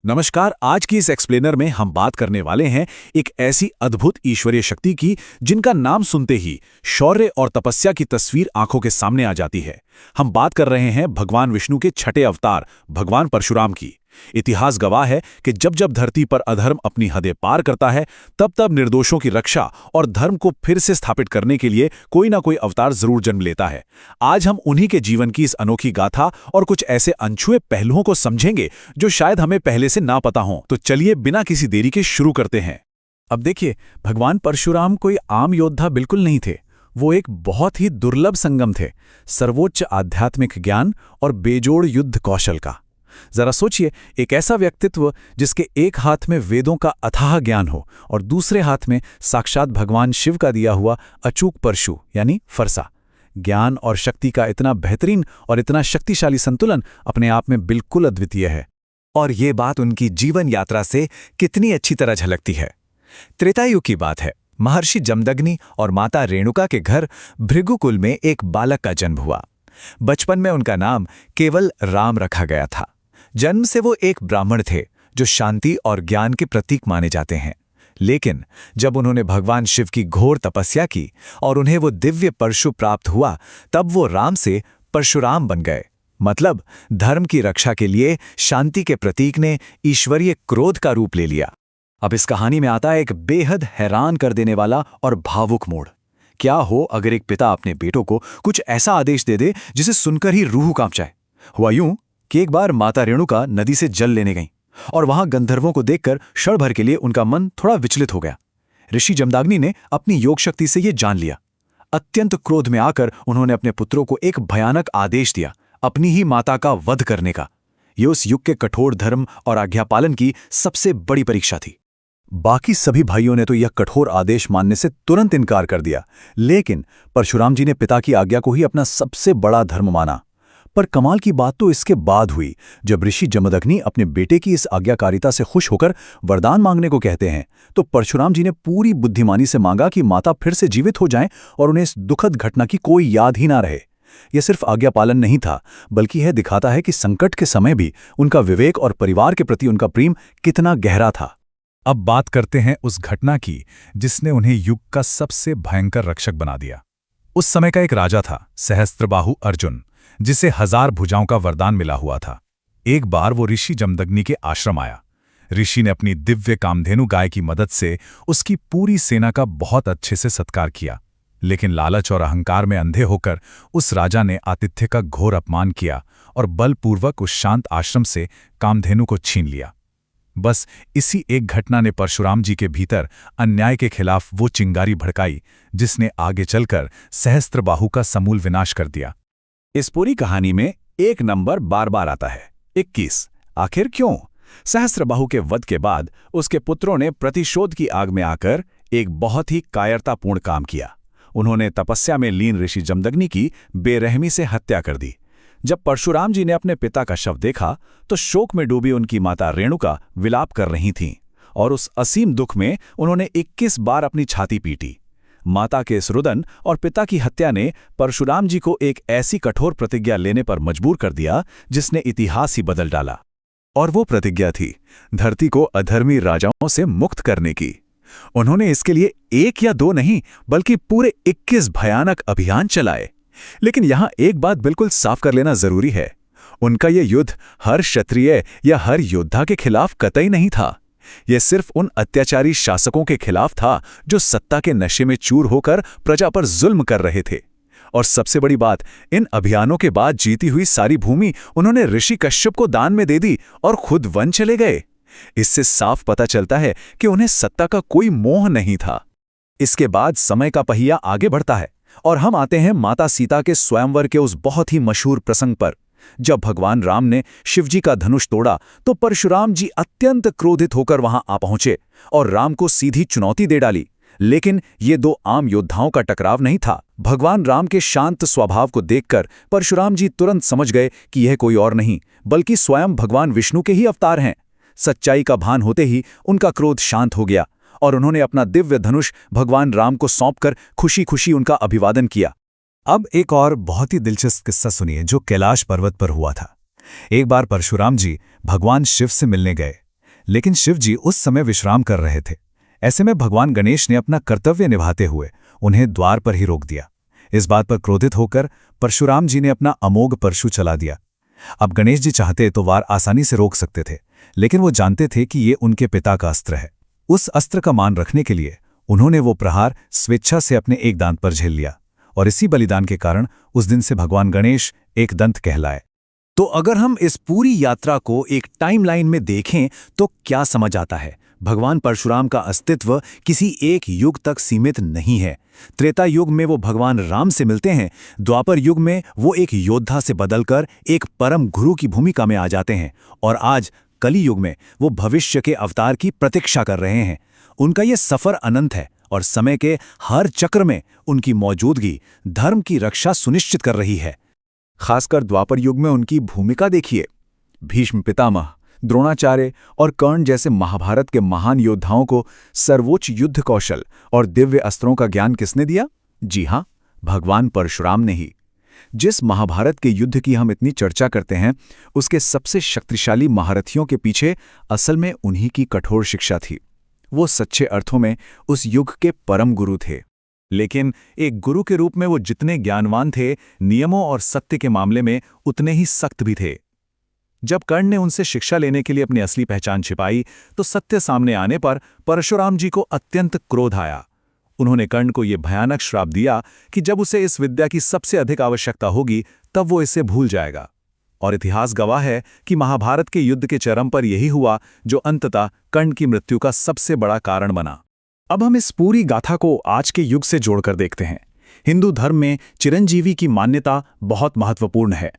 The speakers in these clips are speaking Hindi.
नमस्कार। आज की इस एक्सप्लेनर में हम बात करने वाले हैं एक ऐसी अद्भुत ईश्वरीय शक्ति की जिनका नाम सुनते ही शौर्य और तपस्या की तस्वीर आंखों के सामने आ जाती है। हम बात कर रहे हैं भगवान विष्णु के छठे अवतार भगवान परशुराम की। इतिहास गवाह है कि जब जब धरती पर अधर्म अपनी हदें पार करता है, तब तब निर्दोषों की रक्षा और धर्म को फिर से स्थापित करने के लिए कोई ना कोई अवतार जरूर जन्म लेता है। आज हम उन्हीं के जीवन की इस अनोखी गाथा और कुछ ऐसे अनछुए पहलुओं को समझेंगे जो शायद हमें पहले से ना पता हो। तो चलिए बिना किसी देरी के शुरू करते हैं। अब देखिए, भगवान परशुराम कोई आम योद्धा बिल्कुल नहीं थे। वो एक बहुत ही दुर्लभ संगम थे, सर्वोच्च आध्यात्मिक ज्ञान और बेजोड़ युद्ध कौशल का। जरा सोचिए, एक ऐसा व्यक्तित्व जिसके एक हाथ में वेदों का अथाह ज्ञान हो और दूसरे हाथ में साक्षात भगवान शिव का दिया हुआ अचूक परशु यानी फरसा। ज्ञान और शक्ति का इतना बेहतरीन और इतना शक्तिशाली संतुलन अपने आप में बिल्कुल अद्वितीय है। और ये बात उनकी जीवन यात्रा से कितनी अच्छी तरह झलकती है। त्रेतायुग की बात है। महर्षि जमदग्नि और माता रेणुका के घर भृगुकुल में एक बालक का जन्म हुआ। बचपन में उनका नाम केवल राम रखा गया था। जन्म से वो एक ब्राह्मण थे जो शांति और ज्ञान के प्रतीक माने जाते हैं। लेकिन जब उन्होंने भगवान शिव की घोर तपस्या की और उन्हें वो दिव्य परशु प्राप्त हुआ, तब वो राम से परशुराम बन गए। मतलब धर्म की रक्षा के लिए शांति के प्रतीक ने ईश्वरीय क्रोध का रूप ले लिया। अब इस कहानी में आता है एक बेहद हैरान कर देने वाला और भावुक मोड़। क्या हो अगर एक पिता अपने बेटों को कुछ ऐसा आदेश दे दे जिसे सुनकर ही रूह कांप जाए। हुआ यूं कि एक बार माता रेणुका नदी से जल लेने गईं और वहां गंधर्वों को देखकर क्षण भर के लिए उनका मन थोड़ा विचलित हो गया। ऋषि जमदग्नि ने अपनी योग शक्ति से यह जान लिया। अत्यंत क्रोध में आकर उन्होंने अपने पुत्रों को एक भयानक आदेश दिया, अपनी ही माता का वध करने का। यह उस युग के कठोर धर्म और आज्ञापालन की सबसे बड़ी परीक्षा थी। बाकी सभी भाइयों ने तो यह कठोर आदेश मानने से तुरंत इनकार कर दिया, लेकिन परशुराम जी ने पिता की आज्ञा को ही अपना सबसे बड़ा धर्म माना। पर कमाल की बात तो इसके बाद हुई, जब ऋषि जमदग्नि अपने बेटे की इस आज्ञाकारिता से खुश होकर वरदान मांगने को कहते हैं, तो परशुराम जी ने पूरी बुद्धिमानी से मांगा कि माता फिर से जीवित हो जाएं और उन्हें इस दुखद घटना की कोई याद ही ना रहे। यह सिर्फ आज्ञापालन नहीं था, बल्कि यह दिखाता है कि संकट के समय भी उनका विवेक और परिवार के प्रति उनका प्रेम कितना गहरा था। अब बात करते हैं उस घटना की जिसने उन्हें युग का सबसे भयंकर रक्षक बना दिया। उस समय का एक राजा था, सहस्त्रबाहु अर्जुन, जिसे 1000 भुजाओं का वरदान मिला हुआ था। एक बार वो ऋषि जमदग्नि के आश्रम आया। ऋषि ने अपनी दिव्य कामधेनु गाय की मदद से उसकी पूरी सेना का बहुत अच्छे से सत्कार किया, लेकिन लालच और अहंकार में अंधे होकर उस राजा ने आतिथ्य का घोर अपमान किया और बलपूर्वक उस शांत आश्रम से कामधेनु को छीन लिया। बस इसी एक घटना ने परशुराम जी के भीतर अन्याय के खिलाफ वो चिंगारी भड़काई जिसने आगे चलकर सहस्त्रबाहु का समूल विनाश कर दिया। इस पूरी कहानी में एक नंबर बार बार आता है, 21। आखिर क्यों? सहस्त्रबाहु के वध के बाद उसके पुत्रों ने प्रतिशोध की आग में आकर एक बहुत ही कायरतापूर्ण काम किया। उन्होंने तपस्या में लीन ऋषि जमदग्नि की बेरहमी से हत्या कर दी। जब परशुराम जी ने अपने पिता का शव देखा, तो शोक में डूबी उनकी माता रेणुका विलाप कर रही थीं और उस असीम दुख में उन्होंने 21 बार अपनी छाती पीटी। माता के इस रुदन और पिता की हत्या ने परशुराम जी को एक ऐसी कठोर प्रतिज्ञा लेने पर मजबूर कर दिया जिसने इतिहास ही बदल डाला। और वो प्रतिज्ञा थी धरती को अधर्मी राजाओं से मुक्त करने की। उन्होंने इसके लिए 1 या 2 नहीं, बल्कि पूरे 21 भयानक अभियान चलाए। लेकिन यहां एक बात बिल्कुल साफ कर लेना जरूरी है, उनका यह युद्ध हर क्षत्रिय या हर योद्धा के खिलाफ कतई नहीं था। यह सिर्फ उन अत्याचारी शासकों के खिलाफ था जो सत्ता के नशे में चूर होकर प्रजा पर जुल्म कर रहे थे। और सबसे बड़ी बात, इन अभियानों के बाद जीती हुई सारी भूमि उन्होंने ऋषि कश्यप को दान में दे दी और खुद वन चले गए। इससे साफ पता चलता है कि उन्हें सत्ता का कोई मोह नहीं था। इसके बाद समय का पहिया आगे बढ़ता है और हम आते हैं माता सीता के स्वयंवर के उस बहुत ही मशहूर प्रसंग पर। जब भगवान राम ने शिवजी का धनुष तोड़ा, तो परशुराम जी अत्यंत क्रोधित होकर वहां आ पहुंचे और राम को सीधी चुनौती दे डाली। लेकिन ये 2 आम योद्धाओं का टकराव नहीं था। भगवान राम के शांत स्वभाव को देखकर परशुराम जी तुरंत समझ गए कि यह कोई और नहीं, बल्कि स्वयं भगवान विष्णु के ही अवतार हैं। सच्चाई का भान होते ही उनका क्रोध शांत हो गया और उन्होंने अपना दिव्य धनुष भगवान राम को सौंपकर खुशी खुशी उनका अभिवादन किया। अब एक और बहुत ही दिलचस्प किस्सा सुनिए जो कैलाश पर्वत पर हुआ था। एक बार परशुराम जी भगवान शिव से मिलने गए। लेकिन शिव जी उस समय विश्राम कर रहे थे। ऐसे में भगवान गणेश ने अपना कर्तव्य निभाते हुए उन्हें द्वार पर ही रोक दिया। इस बात पर क्रोधित होकर परशुराम जी ने अपना अमोघ परशु चला दिया। अब गणेश जी चाहते तो वार आसानी से रोक सकते थे, लेकिन वो जानते थे कि ये उनके पिता का अस्त्र है। उस अस्त्र का मान रखने के लिए उन्होंने वो प्रहार स्वेच्छा से अपने एक दांत पर झेल लिया, और इसी बलिदान के कारण उस दिन से भगवान गणेश एक दंत कहलाए। तो अगर हम इस पूरी यात्रा को एक टाइमलाइन में देखें तो क्या समझ आता है? भगवान परशुराम का अस्तित्व किसी एक युग तक सीमित नहीं है। त्रेता युग में वो भगवान राम से मिलते हैं, द्वापर युग में वो एक योद्धा से बदलकर एक परम गुरु की भूमिका में आ जाते हैं, और आज कली युग में वो भविष्य के अवतार की प्रतीक्षा कर रहे हैं। उनका ये सफर अनंत है, और समय के हर चक्र में उनकी मौजूदगी धर्म की रक्षा सुनिश्चित कर रही है। खासकर द्वापर युग में उनकी भूमिका देखिए। भीष्म पितामह, द्रोणाचार्य और कर्ण जैसे महाभारत के महान योद्धाओं को सर्वोच्च युद्ध कौशल और दिव्य अस्त्रों का ज्ञान किसने दिया? जी हां, भगवान परशुराम ने ही। जिस महाभारत के युद्ध की हम इतनी चर्चा करते हैं, उसके सबसे शक्तिशाली महारथियों के पीछे असल में उन्हीं की कठोर शिक्षा थी। वो सच्चे अर्थों में उस युग के परम गुरु थे। लेकिन एक गुरु के रूप में वो जितने ज्ञानवान थे, नियमों और सत्य के मामले में उतने ही सख्त भी थे। जब कर्ण ने उनसे शिक्षा लेने के लिए अपनी असली पहचान छिपाई, तो सत्य सामने आने पर परशुराम जी को अत्यंत क्रोध आया। उन्होंने कर्ण को यह भयानक श्राप दिया कि जब उसे इस विद्या की सबसे अधिक आवश्यकता होगी, तब वो इसे भूल जाएगा। और इतिहास गवाह है कि महाभारत के युद्ध के चरम पर यही हुआ, जो अंततः कर्ण की मृत्यु का सबसे बड़ा कारण बना। अब हम इस पूरी गाथा को आज के युग से जोड़कर देखते हैं। हिंदू धर्म में चिरंजीवी की मान्यता बहुत महत्वपूर्ण है।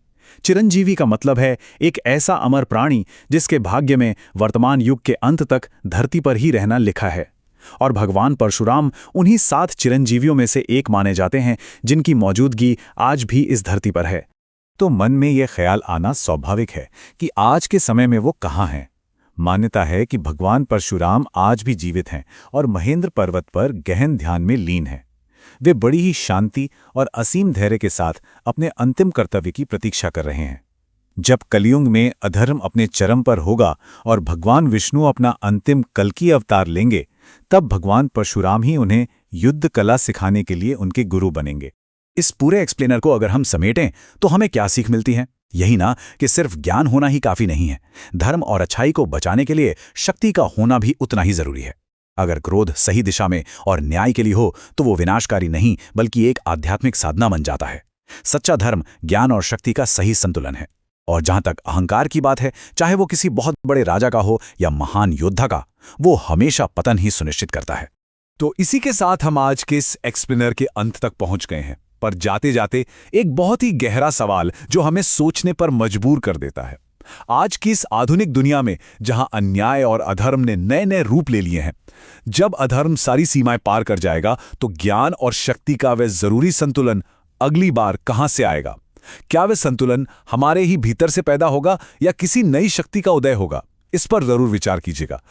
चिरंजीवी का मतलब है एक ऐसा अमर प्राणी जिसके भाग्य में वर्तमान युग के अंत तक धरती पर ही रहना लिखा है। और भगवान परशुराम उन्हीं 7 चिरंजीवियों में से एक माने जाते हैं, जिनकी मौजूदगी आज भी इस धरती पर है। तो मन में यह ख्याल आना स्वाभाविक है कि आज के समय में वो कहाँ हैं। मान्यता है कि भगवान परशुराम आज भी जीवित हैं और महेंद्र पर्वत पर गहन ध्यान में लीन हैं। वे बड़ी ही शांति और असीम धैर्य के साथ अपने अंतिम कर्तव्य की प्रतीक्षा कर रहे हैं। जब कलियुग में अधर्म अपने चरम पर होगा और भगवान विष्णु अपना अंतिम कल्कि अवतार लेंगे, तब भगवान परशुराम ही उन्हें युद्ध कला सिखाने के लिए उनके गुरु बनेंगे। इस पूरे एक्सप्लेनर को अगर हम समेटें तो हमें क्या सीख मिलती है? यही ना कि सिर्फ ज्ञान होना ही काफी नहीं है। धर्म और अच्छाई को बचाने के लिए शक्ति का होना भी उतना ही जरूरी है। अगर क्रोध सही दिशा में और न्याय के लिए हो तो वो विनाशकारी नहीं, बल्कि एक आध्यात्मिक साधना बन जाता है। सच्चा धर्म ज्ञान और शक्ति का सही संतुलन है। और जहां तक अहंकार की बात है, चाहे वो किसी बहुत बड़े राजा का हो या महान योद्धा का, वो हमेशा पतन ही सुनिश्चित करता है। तो इसी के साथ हम आज के इस एक्सप्लेनर के अंत तक पहुंच गए हैं। पर जाते जाते एक बहुत ही गहरा सवाल जो हमें सोचने पर मजबूर कर देता है। आज की इस आधुनिक दुनिया में जहां अन्याय और अधर्म ने नए नए रूप ले लिए हैं, जब अधर्म सारी सीमाएं पार कर जाएगा, तो ज्ञान और शक्ति का वह जरूरी संतुलन अगली बार कहां से आएगा? क्या वह संतुलन हमारे ही भीतर से पैदा होगा या किसी नई शक्ति का उदय होगा? इस पर जरूर विचार कीजिएगा।